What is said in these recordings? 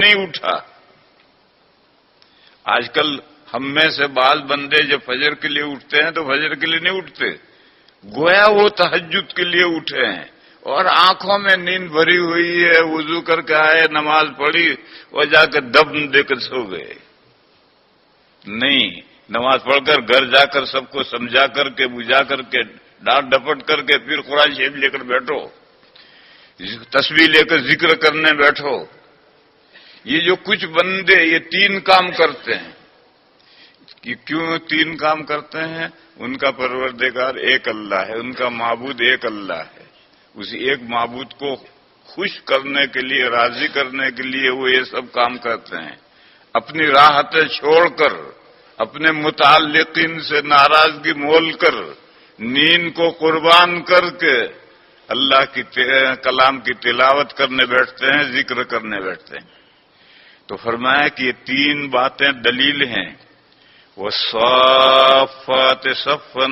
نہیں اٹھا۔ آج کل ہم میں سے بعض بندے جب فجر کے لیے اٹھتے ہیں تو فجر کے لیے نہیں اٹھتے، گویا وہ تہجد کے لیے اٹھے ہیں، اور آنکھوں میں نیند بھری ہوئی ہے، وضو کر کے آئے، نماز پڑھی اور جا کے دم دے کر سو گئے۔ نہیں، نماز پڑھ کر گھر جا کر سب کو سمجھا کر کے بجھا کر کے ڈانٹ ڈپٹ کر کے پھر قرآن شریف لے کر بیٹھو، تسبیح لے کر ذکر کرنے بیٹھو۔ یہ جو کچھ بندے یہ تین کام کرتے ہیں، کہ کیوں تین کام کرتے ہیں؟ ان کا پروردگار ایک اللہ ہے، ان کا معبود ایک اللہ ہے، اسی ایک معبود کو خوش کرنے کے لیے، راضی کرنے کے لیے وہ یہ سب کام کرتے ہیں۔ اپنی راحتیں چھوڑ کر، اپنے متعلقین سے ناراضگی مول کر، نیند کو قربان کر کے اللہ کی کلام کی تلاوت کرنے بیٹھتے ہیں، ذکر کرنے بیٹھتے ہیں۔ تو فرمایا کہ یہ تین باتیں دلیل ہیں۔ وَالصَّافَّاتِ صَفًّا،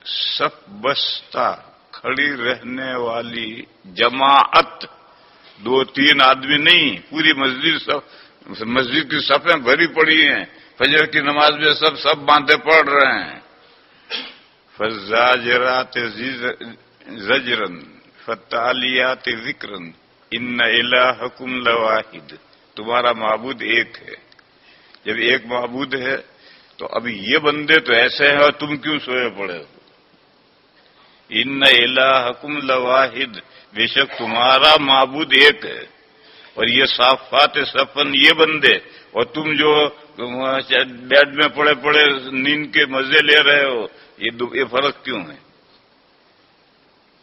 صف بستہ، کھڑی رہنے والی جماعت، دو تین آدمی نہیں، پوری مسجد کی صفیں بھری پڑی ہیں، فجر کی نماز میں سب باندھے پڑھ رہے ہیں۔ فَالزَّاجِرَاتِ زَجْرًا فَالتَّالِيَاتِ ذِكْرًا إِنَّ إِلَٰهَكُمْ لَوَاحِدٌ، تمہارا معبود ایک ہے۔ جب ایک معبود ہے تو اب یہ بندے تو ایسے ہیں اور تم کیوں سوئے پڑے ہو؟ ان الہکم لواحد، بے شک تمہارا معبود ایک ہے، اور یہ صافات صفن یہ بندے، اور تم جو بیڈ میں پڑے پڑے نیند کے مزے لے رہے ہو، یہ فرق کیوں ہے؟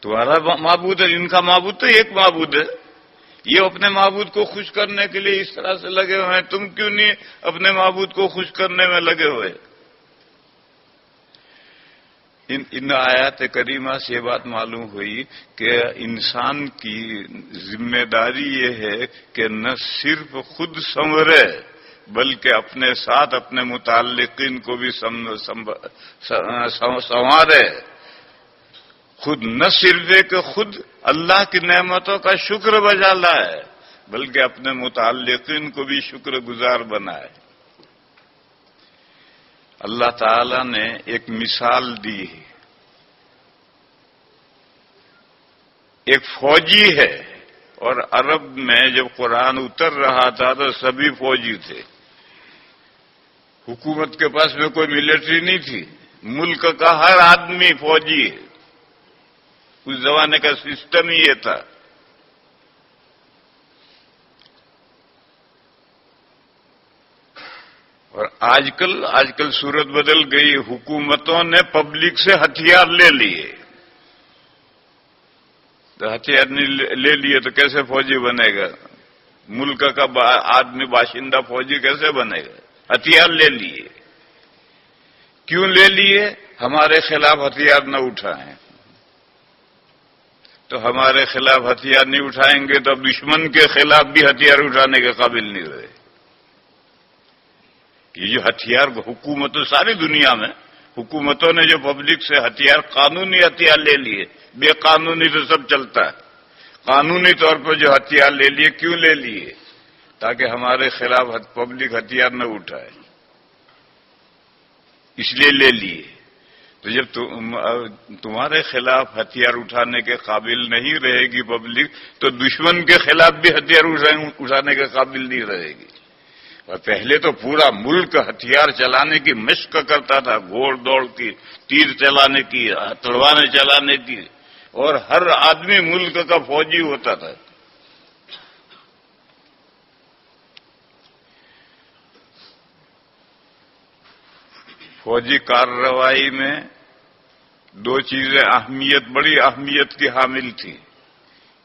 تمہارا معبود ہے، ان کا معبود تو ایک معبود ہے۔ یہ اپنے معبود کو خوش کرنے کے لیے اس طرح سے لگے ہوئے ہیں، تم کیوں نہیں اپنے معبود کو خوش کرنے میں لگے ہوئے؟ ان آیات کریمہ سے یہ بات معلوم ہوئی کہ انسان کی ذمہ داری یہ ہے کہ نہ صرف خود سنورے بلکہ اپنے ساتھ اپنے متعلقین کو بھی سنوارے۔ خود نہ صرف کہ خود اللہ کی نعمتوں کا شکر بجا لائے بلکہ اپنے متعلقین کو بھی شکر گزار بنائے۔ اللہ تعالی نے ایک مثال دی ہے، ایک فوجی ہے، اور عرب میں جب قرآن اتر رہا تھا تو سبھی فوجی تھے، حکومت کے پاس میں کوئی ملٹری نہیں تھی، ملک کا ہر آدمی فوجی ہے، اس زمانے کا سسٹم ہی یہ تھا۔ اور آج کل صورت بدل گئی، حکومتوں نے پبلک سے ہتھیار لے لیے، تو ہتھیار لے لیے تو کیسے فوجی بنے گا؟ ملک کا آدمی باشندہ فوجی کیسے بنے گا؟ ہتھیار لے لیے۔ کیوں لے لیے؟ ہمارے خلاف ہتھیار نہ اٹھائیں، تو ہمارے خلاف ہتھیار نہیں اٹھائیں گے تو اب دشمن کے خلاف بھی ہتھیار اٹھانے کے قابل نہیں رہے۔ یہ جو ہتھیار حکومتوں ساری دنیا میں حکومتوں نے جو پبلک سے ہتھیار قانونی ہتھیار لے لیے، بے قانونی تو سب چلتا ہے، قانونی طور پر جو ہتھیار لے لیے، کیوں لے لیے؟ تاکہ ہمارے خلاف پبلک ہتھیار نہ اٹھائے، اس لیے لے لیے۔ تو جب تمہارے خلاف ہتھیار اٹھانے کے قابل نہیں رہے گی پبلک، تو دشمن کے خلاف بھی ہتھیار اٹھانے کے قابل نہیں رہے گی۔ اور پہلے تو پورا ملک ہتھیار چلانے کی مشق کرتا تھا، گھوڑ دوڑ کی، تیر چلانے کی، تلواریں چلانے کی، اور ہر آدمی ملک کا فوجی ہوتا تھا۔ فوجی کارروائی میں دو چیزیں بڑی اہمیت کی حامل تھی۔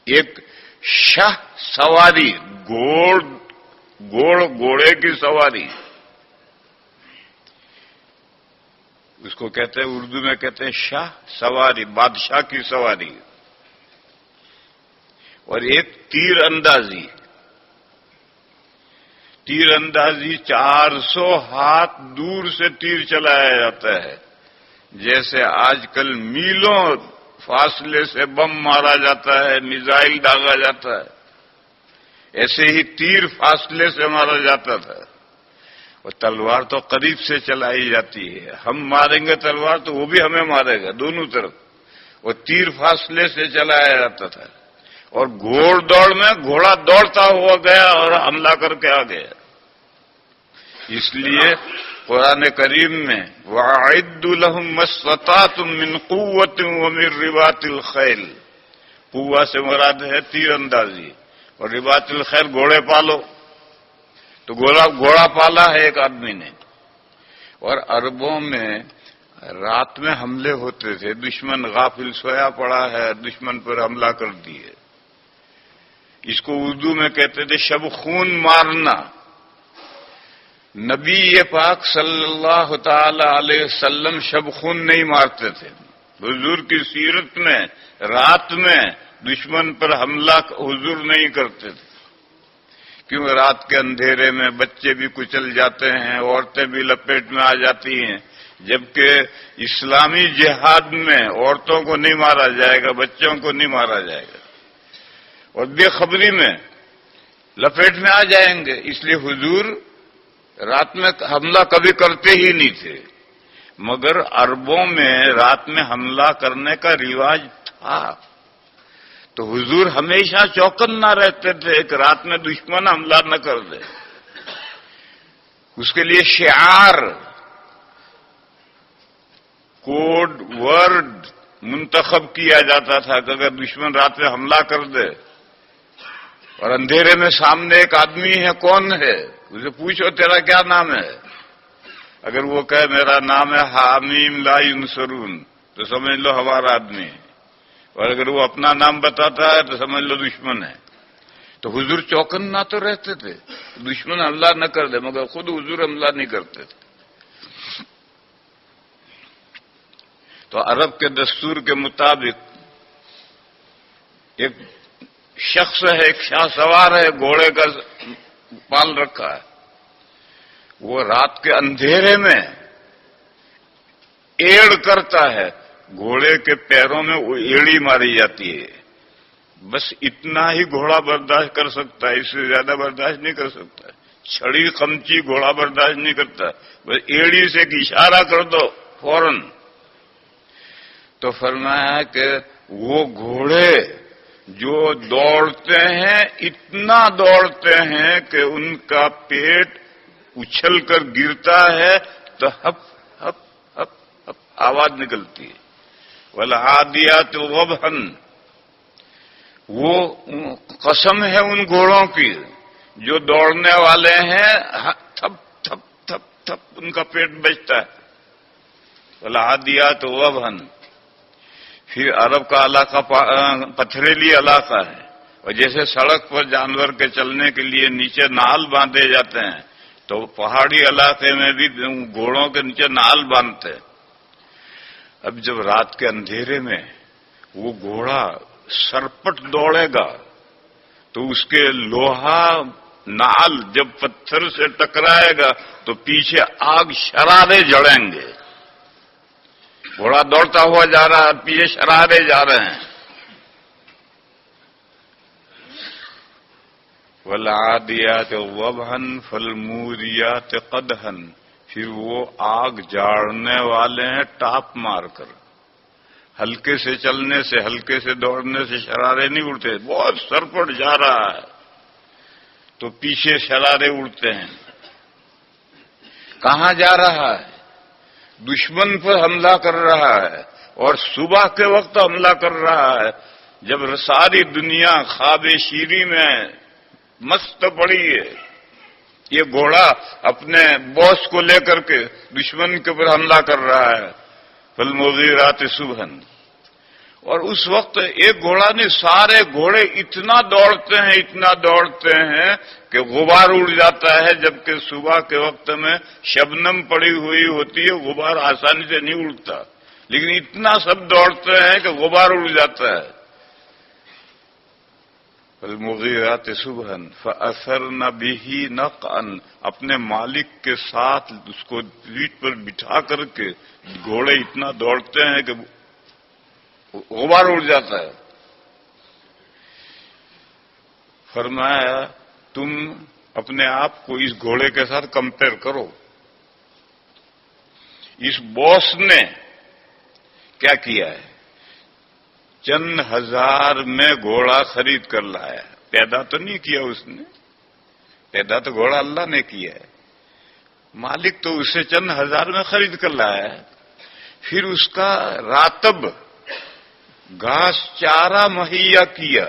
ایک شاہ سواری، گھوڑے کی سواری، اس کو کہتے ہیں اردو میں کہتے ہیں شاہ سواری، بادشاہ کی سواری، اور ایک تیر اندازی۔ تیر اندازی 400 ہاتھ دور سے تیر چلایا جاتا ہے، جیسے آج کل میلوں فاصلے سے بم مارا جاتا ہے، میزائل داغا جاتا ہے، ایسے ہی تیر فاصلے سے مارا جاتا تھا، اور تلوار تو قریب سے چلائی جاتی ہے، ہم ماریں گے تلوار تو وہ بھی ہمیں مارے گا دونوں طرف، اور تیر فاصلے سے چلایا جاتا تھا۔ اور گھوڑ دوڑ میں گھوڑا دوڑتا ہوا گیا اور حملہ کر کے آ گیا۔ اس لیے قرآن کریم میں وَأَعِدُّوا لَهُم مَّا اسْتَطَعْتُم مِّن قُوَّةٍ وَمِن رِّبَاطِ الْخَيْلِ، قوہ سے مراد ہے تیر اندازی، اور رباط الخیل گھوڑے پالو، تو گھوڑا پالا ہے ایک آدمی نے۔ اور عربوں میں رات میں حملے ہوتے تھے، دشمن غافل سویا پڑا ہے، دشمن پر حملہ کر دیے، اس کو اردو میں کہتے تھے شب خون مارنا۔ نبی پاک صلی اللہ تعالی علیہ وسلم شب خون نہیں مارتے تھے، حضور کی سیرت میں رات میں دشمن پر حملہ حضور نہیں کرتے تھے، کیوں رات کے اندھیرے میں بچے بھی کچل جاتے ہیں، عورتیں بھی لپیٹ میں آ جاتی ہیں، جبکہ اسلامی جہاد میں عورتوں کو نہیں مارا جائے گا، بچوں کو نہیں مارا جائے گا، اور بے خبری میں لپیٹ میں آ جائیں گے، اس لیے حضور رات میں حملہ کبھی کرتے ہی نہیں تھے۔ مگر عربوں میں رات میں حملہ کرنے کا رواج تھا، تو حضور ہمیشہ چوکنا رہتے تھے کہ رات میں دشمن حملہ نہ کر دے۔ اس کے لیے شعار، کوڈ ورڈ منتخب کیا جاتا تھا کہ اگر دشمن رات میں حملہ کر دے اور اندھیرے میں سامنے ایک آدمی ہے، کون ہے، اسے پوچھو تیرا کیا نام ہے، اگر وہ کہے میرا نام ہے حامیم لا ینصرون تو سمجھ لو ہمارا آدمی ہے، اور اگر وہ اپنا نام بتاتا ہے تو سمجھ لو دشمن ہے۔ تو حضور چوکنا تو رہتے تھے دشمن حملہ نہ کر دے، مگر خود حضور حملہ نہیں کرتے تھے۔ تو عرب کے دستور کے مطابق ایک شخص ہے، ایک شاہ سوار ہے، گھوڑے کا پال رکھا ہے، وہ رات کے اندھیرے میں ایڑ کرتا ہے، گھوڑے کے پیروں میں وہ ایڑی ماری جاتی ہے، بس اتنا ہی گھوڑا برداشت کر سکتا ہے، اس سے زیادہ برداشت نہیں کر سکتا، چھڑی قمچی گھوڑا برداشت نہیں کرتا، بس ایڑی سے ایک اشارہ کر دو فوراً۔ تو فرمایا کہ وہ گھوڑے جو دوڑتے ہیں اتنا دوڑتے ہیں کہ ان کا پیٹ اچھل کر گرتا ہے تو ہپ ہپ ہپ ہپ آواز نکلتی ہے۔ وَالْعَادِيَاتِ ضَبْحًا، وہ قسم ہے ان گھوڑوں کی جو دوڑنے والے ہیں، تھپ تھپ تھپ تھپ ان کا پیٹ بجتا ہے۔ وَالْعَادِيَاتِ ضَبْحًا۔ پھر عرب کا علاقہ پتھریلی علاقہ ہے، اور جیسے سڑک پر جانور کے چلنے کے لیے نیچے نال باندھے جاتے ہیں، تو پہاڑی علاقے میں بھی گھوڑوں کے نیچے نال باندھتے ہیں۔ اب جب رات کے اندھیرے میں وہ گھوڑا سرپٹ دوڑے گا تو اس کے لوہا نال جب پتھر سے ٹکرائے گا تو پیچھے آگ شرارے جڑیں گے، گھوڑا دوڑتا ہوا جا رہا ہے، پیچھے شرارے جا رہے ہیں۔ وَالْعَادِيَاتِ ضَبْحًا فَالْمُورِيَاتِ قَدْحًا، پھر وہ آگ جاڑنے والے ہیں ٹاپ مار کر، ہلکے سے چلنے سے، ہلکے سے دوڑنے سے شرارے نہیں اڑتے، بہت سرپٹ جا رہا ہے تو پیچھے شرارے اڑتے ہیں۔ کہاں جا رہا ہے؟ دشمن پر حملہ کر رہا ہے، اور صبح کے وقت حملہ کر رہا ہے جب ساری دنیا خواب شیری میں مست پڑی ہے۔ یہ گھوڑا اپنے باس کو لے کر کے دشمن کے اوپر حملہ کر رہا ہے، فالمغیرات صبحا۔ اور اس وقت ایک گھوڑا نہیں، سارے گھوڑے اتنا دوڑتے ہیں کہ غبار اڑ جاتا ہے، جبکہ صبح کے وقت میں شبنم پڑی ہوئی ہوتی ہے، غبار آسانی سے نہیں اڑتا، لیکن اتنا سب دوڑتے ہیں کہ غبار اڑ جاتا ہے۔ فالمغیرات صبحا فأثرن به نقعا، اپنے مالک کے ساتھ اس کو پیٹھ پر بٹھا کر کے گھوڑے اتنا دوڑتے ہیں کہ غبار اڑ جاتا ہے۔ فرمایا تم اپنے آپ کو اس گھوڑے کے ساتھ کمپیئر کرو. اس باس نے کیا کیا ہے؟ چند ہزار میں گھوڑا خرید کر لایا. پیدا تو نہیں کیا اس نے، پیدا تو گھوڑا اللہ نے کیا ہے. مالک تو اسے چند ہزار میں خرید کر لایا ہے. پھر اس کا راتب گھاس چارہ مہیا کیا.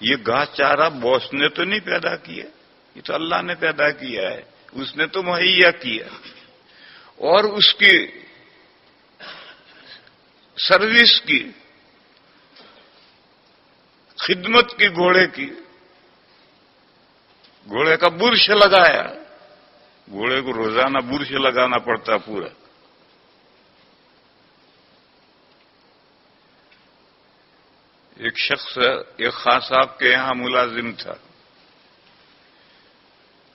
یہ گھاس چارہ باس نے تو نہیں پیدا کیا، یہ تو اللہ نے پیدا کیا ہے، اس نے تو مہیا کیا. اور اس کی سروس کی، خدمت کی، گھوڑے کی، گھوڑے کا برش لگایا. گھوڑے کو روزانہ برش لگانا پڑتا پورا. ایک شخص ایک خان صاحب کے یہاں ملازم تھا.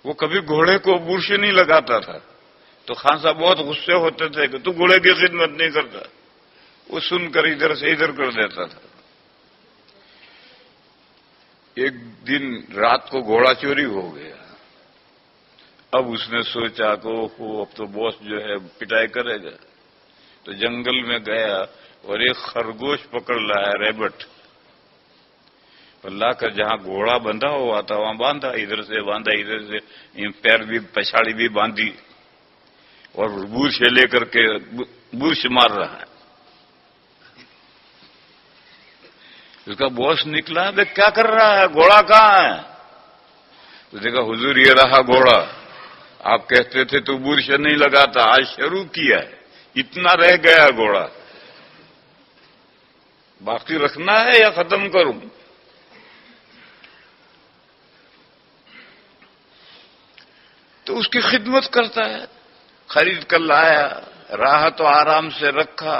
وہ کبھی گھوڑے کو برش نہیں لگاتا تھا، تو خان صاحب بہت غصے ہوتے تھے کہ تو گھوڑے کی خدمت نہیں کرتا. وہ سن کر ادھر سے ادھر کر دیتا تھا. ایک دن رات کو گھوڑا چوری ہو گیا. اب اس نے سوچا کہ اب تو باس جو ہے پٹائی کرے گا، تو جنگل میں گیا اور ایک خرگوش پکڑ لایا، ریبٹ. لا کر جہاں گھوڑا بندھا ہوا تھا وہاں باندھا، ادھر سے باندھا، ادھر سے پیر بھی پچھاڑی بھی باندھی، اور برش لے کر کے برش مار رہا ہے. اس کا باس نکلا، کیا کر رہا ہے، گھوڑا کہاں ہے؟ اس نے کہا حضور یہ رہا گھوڑا، آپ کہتے تھے تو برش نہیں لگاتا، آج شروع کیا ہے، اتنا رہ گیا گھوڑا، باقی رکھنا ہے یا ختم کروں؟ تو اس کی خدمت کرتا ہے. خرید کر لایا، راحت و آرام سے رکھا،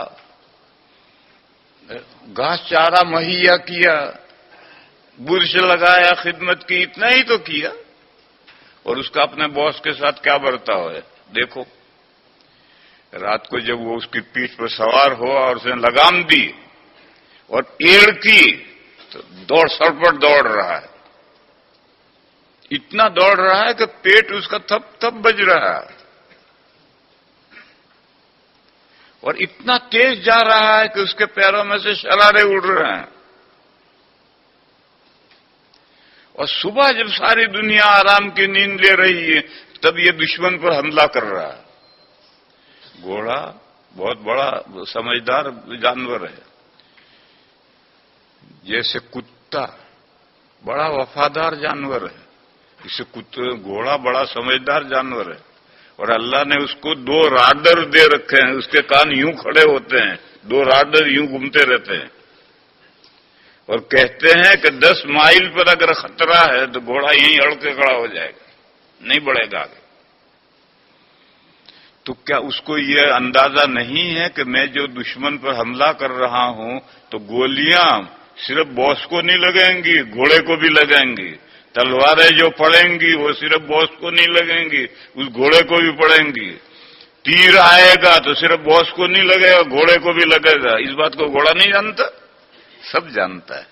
گھاس چارہ مہیا کیا، برش لگایا، خدمت کی، اتنا ہی تو کیا. اور اس کا اپنے باس کے ساتھ کیا برتاؤ ہے دیکھو. رات کو جب وہ اس کی پیٹھ پر سوار ہوا اور اس نے لگام دی اور ایڑ کی تو سڑپٹ دوڑ رہا ہے. اتنا دوڑ رہا ہے کہ پیٹ اس کا تھپ تھپ بج رہا ہے، اور اتنا تیز جا رہا ہے کہ اس کے پیروں میں سے شرارے اڑ رہے ہیں. اور صبح جب ساری دنیا آرام کی نیند لے رہی ہے تب یہ دشمن پر حملہ کر رہا ہے. گھوڑا بہت بڑا سمجھدار جانور ہے. جیسے کتا بڑا وفادار جانور ہے، اسے گھوڑا بڑا سمجھدار جانور ہے. اور اللہ نے اس کو 2 راڈر دے رکھے ہیں، اس کے کان یوں کھڑے ہوتے ہیں، 2 راڈر یوں گھومتے رہتے ہیں، اور کہتے ہیں کہ 10 مائل پر اگر خطرہ ہے تو گھوڑا یہیں اڑ کے کھڑا ہو جائے گا، نہیں بڑھے گا آگے. تو کیا اس کو یہ اندازہ نہیں ہے کہ میں جو دشمن پر حملہ کر رہا ہوں تو گولیاں صرف باس کو نہیں لگیں گی، گھوڑے کو بھی لگیں گی. تلواریں جو پڑیں گی وہ صرف باس کو نہیں لگیں گی، اس گھوڑے کو بھی پڑیں گی. تیر آئے گا تو صرف باس کو نہیں لگے گا، گھوڑے کو بھی لگے گا. اس بات کو گھوڑا نہیں جانتا، سب جانتا ہے.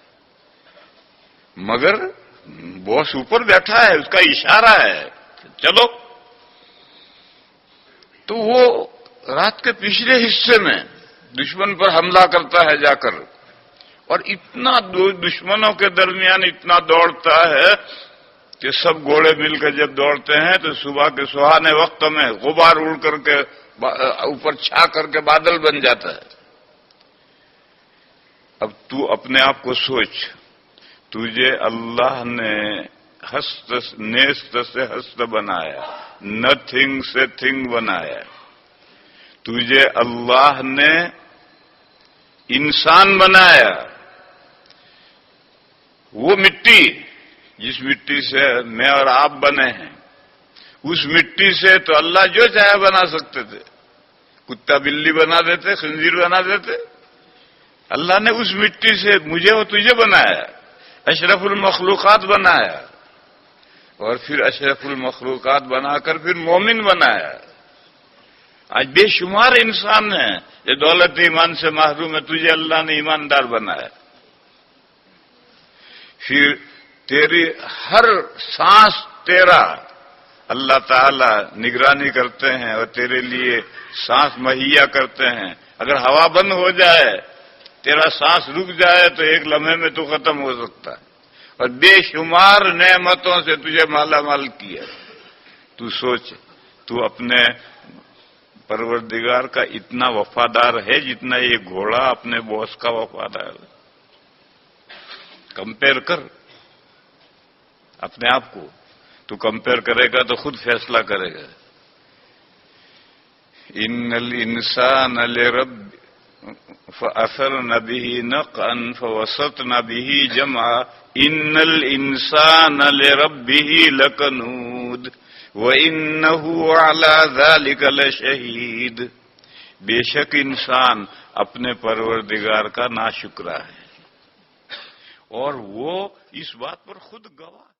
مگر باس اوپر بیٹھا ہے، اس کا اشارہ ہے چلو. تو وہ رات کے پچھلے حصے میں دشمن پر حملہ کرتا ہے جا کر، اور اتنا دشمنوں کے درمیان اتنا دوڑتا ہے کہ سب گھوڑے مل کر جب دوڑتے ہیں تو صبح کے سہانے وقت میں غبار اڑ کر کے اوپر چھا کر کے بادل بن جاتا ہے. اب تو اپنے آپ کو سوچ، تجھے اللہ نے ہست نیست سے ہست بنایا، نتھنگ سے تھنگ بنایا. تجھے اللہ نے انسان بنایا. وہ مٹی جس مٹی سے میں اور آپ بنے ہیں، اس مٹی سے تو اللہ جو چاہے بنا سکتے تھے. کتا بلی بنا دیتے، خنزیر بنا دیتے. اللہ نے اس مٹی سے مجھے اور تجھے بنایا، اشرف المخلوقات بنایا، اور پھر اشرف المخلوقات بنا کر پھر مومن بنایا. آج بے شمار انسان ہیں جو دولت ایمان سے محروم ہے، تجھے اللہ نے ایماندار بنایا. پھر تیری ہر سانس تیرا اللہ تعالی نگرانی کرتے ہیں اور تیرے لیے سانس مہیا کرتے ہیں. اگر ہوا بند ہو جائے، تیرا سانس رک جائے تو ایک لمحے میں تو ختم ہو سکتا ہے. اور بے شمار نعمتوں سے تجھے مالا مال کیا. تو سوچ، تو اپنے پروردگار کا اتنا وفادار ہے جتنا یہ گھوڑا اپنے باس کا وفادار ہے. کمپیئر کر اپنے آپ کو. تو کمپیئر کرے گا تو خود فیصلہ کرے گا. ان الانسان لرب فاثرن به نقعا فوسطن به جمعا ان الانسان لربه لکنود وانه على ذلك لشہید. بے شک انسان اپنے پروردگار کا ناشکرا ہے اور وہ اس بات پر خود گواہ